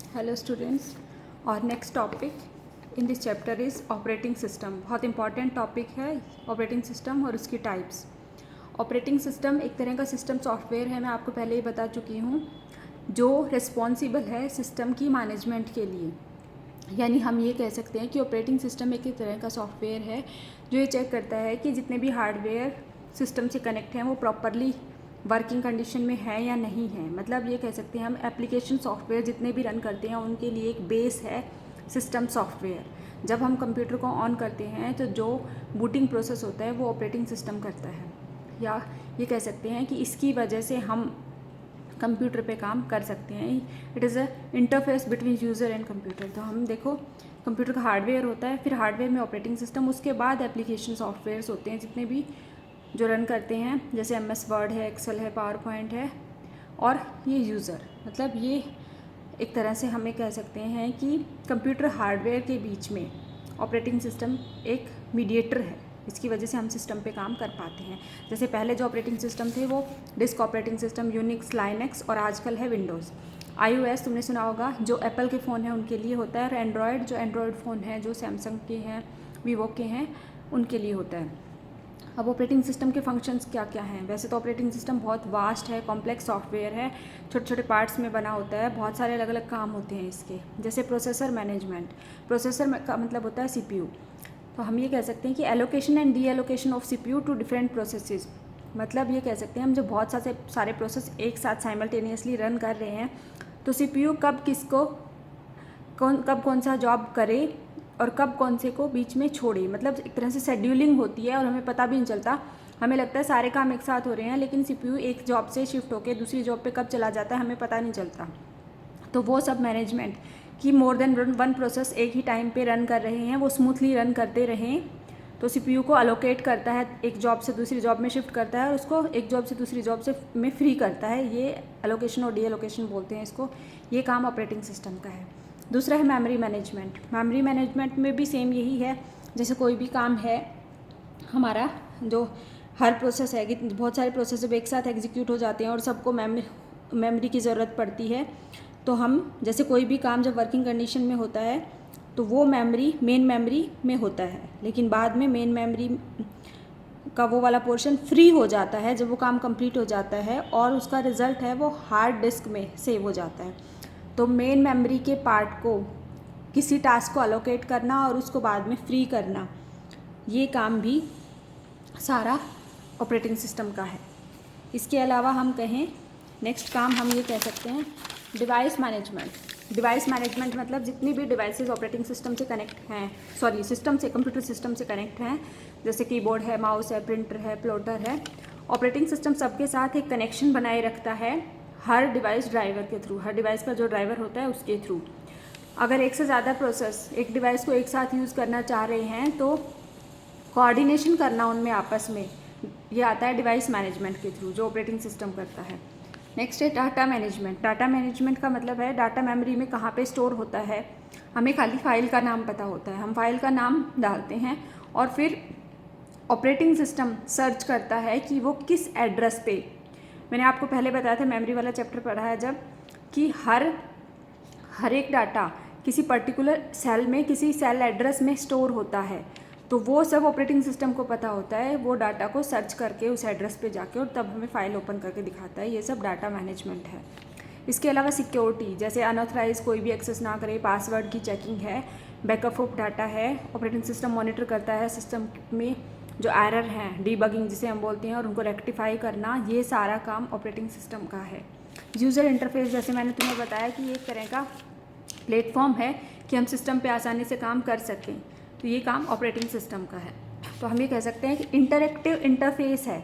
Hello students, और next topic in this chapter is operating system. बहुत important topic है operating system और उसकी टाइप्स। ऑपरेटिंग सिस्टम एक तरह का सिस्टम सॉफ्टवेयर है, मैं आपको पहले ही बता चुकी हूँ, जो रिस्पॉन्सिबल है सिस्टम की मैनेजमेंट के लिए। यानी हम ये कह सकते हैं कि ऑपरेटिंग सिस्टम एक तरह का सॉफ्टवेयर है जो ये चेक करता है कि जितने भी हार्डवेयर सिस्टम से कनेक्ट हैं वो प्रॉपरली वर्किंग कंडीशन में है या नहीं है। मतलब ये कह सकते हैं हम एप्लीकेशन सॉफ्टवेयर जितने भी रन करते हैं उनके लिए एक बेस है सिस्टम सॉफ्टवेयर। जब हम कंप्यूटर को ऑन करते हैं तो जो बूटिंग प्रोसेस होता है वो ऑपरेटिंग सिस्टम करता है, या ये कह सकते हैं कि इसकी वजह से हम कंप्यूटर पे काम कर सकते हैं। It is a interface between user and computer. तो हम देखो, कंप्यूटर का हार्डवेयर होता है, फिर हार्डवेयर में ऑपरेटिंग सिस्टम, उसके बाद एप्लीकेशन सॉफ्टवेयर्स होते हैं जितने भी जो रन करते हैं, जैसे MS वर्ड है, एक्सेल है, पावर पॉइंट है, और ये यूज़र। मतलब ये एक तरह से हमें कह सकते हैं कि कंप्यूटर हार्डवेयर के बीच में ऑपरेटिंग सिस्टम एक मीडिएटर है। इसकी वजह से हम सिस्टम पे काम कर पाते हैं। जैसे पहले जो ऑपरेटिंग सिस्टम थे वो disk operating system, Unix, Linux, और आजकल है विंडोज़। iOS तुमने सुना होगा, जो एप्पल के फ़ोन है उनके लिए होता है, और एंड्रॉयड जो एंड्रॉयड फ़ोन है, जो सैमसंग के हैं, वीवो के हैं, उनके लिए होता है। अब ऑपरेटिंग सिस्टम के फंक्शंस क्या क्या हैं? वैसे तो ऑपरेटिंग सिस्टम बहुत वास्ट है, कॉम्प्लेक्स सॉफ्टवेयर है, छोटे छोटे पार्ट्स में बना होता है, बहुत सारे अलग अलग काम होते हैं इसके। जैसे प्रोसेसर मैनेजमेंट, प्रोसेसर का मतलब होता है CPU। तो हम ये कह सकते हैं कि allocation and deallocation of CPU to different processes. मतलब ये कह सकते हैं हम जब बहुत सारे प्रोसेस एक साथ साइमल्टेनियसली रन कर रहे हैं तो CPU कब किसको कब कौन सा जॉब करे और कब कौन से को बीच में छोड़े। मतलब एक तरह से शेड्यूलिंग होती है और हमें पता भी नहीं चलता। हमें लगता है सारे काम एक साथ हो रहे हैं, लेकिन CPU एक जॉब से शिफ्ट होकर दूसरी जॉब पे कब चला जाता है हमें पता नहीं चलता। तो वो सब मैनेजमेंट कि मोर देन वन प्रोसेस एक ही टाइम पे रन कर रहे हैं, वो स्मूथली रन करते रहें, तो CPU को अलोकेट करता है, एक जॉब से दूसरी जॉब में शिफ्ट करता है और उसको एक जॉब से दूसरी जॉब से में फ्री करता है। ये अलोकेशन और डी एलोकेशन बोलते हैं इसको। ये काम ऑपरेटिंग सिस्टम का है। दूसरा है मेमोरी मैनेजमेंट। मेमोरी मैनेजमेंट में भी सेम यही है। जैसे कोई भी काम है हमारा, जो हर प्रोसेस है कि बहुत सारे प्रोसेस जब एक साथ एग्जीक्यूट हो जाते हैं और सबको मेमोरी की ज़रूरत पड़ती है, तो हम जैसे कोई भी काम जब वर्किंग कंडीशन में होता है तो वो मेन मेमोरी में होता है, लेकिन बाद में मेन मेमोरी का वो वाला पोर्शन फ्री हो जाता है जब वो काम कंप्लीट हो जाता है, और उसका रिज़ल्ट है वो हार्ड डिस्क में सेव हो जाता है। तो मेन मेमोरी के पार्ट को किसी टास्क को अलोकेट करना और उसको बाद में फ्री करना, ये काम भी सारा ऑपरेटिंग सिस्टम का है। इसके अलावा हम कहें नेक्स्ट काम हम ये कह सकते हैं डिवाइस मैनेजमेंट। डिवाइस मैनेजमेंट मतलब जितनी भी डिवाइसेस ऑपरेटिंग सिस्टम से कनेक्ट हैं, कंप्यूटर सिस्टम से कनेक्ट हैं, जैसे कीबोर्ड है, माउस है, प्रिंटर है, प्लॉटर है, ऑपरेटिंग सिस्टम सबके साथ एक कनेक्शन बनाए रखता है हर डिवाइस ड्राइवर के थ्रू। हर डिवाइस का जो ड्राइवर होता है उसके थ्रू। अगर एक से ज़्यादा प्रोसेस एक डिवाइस को एक साथ यूज़ करना चाह रहे हैं तो कोऑर्डिनेशन करना उनमें आपस में, ये आता है डिवाइस मैनेजमेंट के थ्रू, जो ऑपरेटिंग सिस्टम करता है। नेक्स्ट है डाटा मैनेजमेंट। डाटा मैनेजमेंट का मतलब है डाटा मेमोरी में कहाँ पे स्टोर होता है। हमें खाली फाइल का नाम पता होता है, हम फाइल का नाम डालते हैं और फिर ऑपरेटिंग सिस्टम सर्च करता है कि वो किस एड्रेस पे। मैंने आपको पहले बताया था, मेमोरी वाला चैप्टर पढ़ा है जब, कि हर एक डाटा किसी पर्टिकुलर सेल में किसी सेल एड्रेस में स्टोर होता है, तो वो सब ऑपरेटिंग सिस्टम को पता होता है। वो डाटा को सर्च करके उस एड्रेस पे जाके और तब हमें फाइल ओपन करके दिखाता है। ये सब डाटा मैनेजमेंट है। इसके अलावा सिक्योरिटी, जैसे अनऑथराइज कोई भी एक्सेस ना करे, पासवर्ड की चेकिंग है, बैकअप ऑफ डाटा है, ऑपरेटिंग सिस्टम मॉनिटर करता है सिस्टम में जो एरर हैं, डीबगिंग जिसे हम बोलते हैं, और उनको रेक्टिफाई करना, ये सारा काम ऑपरेटिंग सिस्टम का है। यूज़र इंटरफेस, जैसे मैंने तुम्हें बताया कि ये एक तरह का प्लेटफॉर्म है कि हम सिस्टम पे आसानी से काम कर सकें, तो ये काम ऑपरेटिंग सिस्टम का है। तो हम ये कह सकते हैं कि इंटरैक्टिव इंटरफेस है।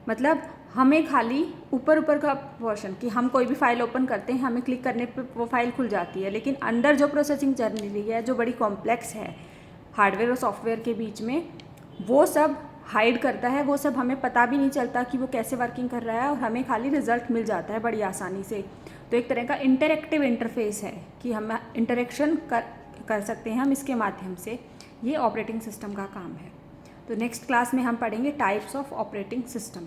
मतलब हमें खाली ऊपर का पोर्शन कि हम कोई भी फाइल ओपन करते हैं, हमें क्लिक करने पे वो फाइल खुल जाती है, लेकिन अंदर जो प्रोसेसिंग चल रही है, जो बड़ी कॉम्प्लेक्स है हार्डवेयर और सॉफ्टवेयर के बीच में, वो सब हाइड करता है। वो सब हमें पता भी नहीं चलता कि वो कैसे वर्किंग कर रहा है, और हमें खाली रिजल्ट मिल जाता है बड़ी आसानी से। तो एक तरह का इंटरैक्टिव इंटरफेस है कि हम इंटरेक्शन कर सकते हैं हम इसके माध्यम से। ये ऑपरेटिंग सिस्टम का काम है। तो नेक्स्ट क्लास में हम पढ़ेंगे टाइप्स ऑफ ऑपरेटिंग सिस्टम।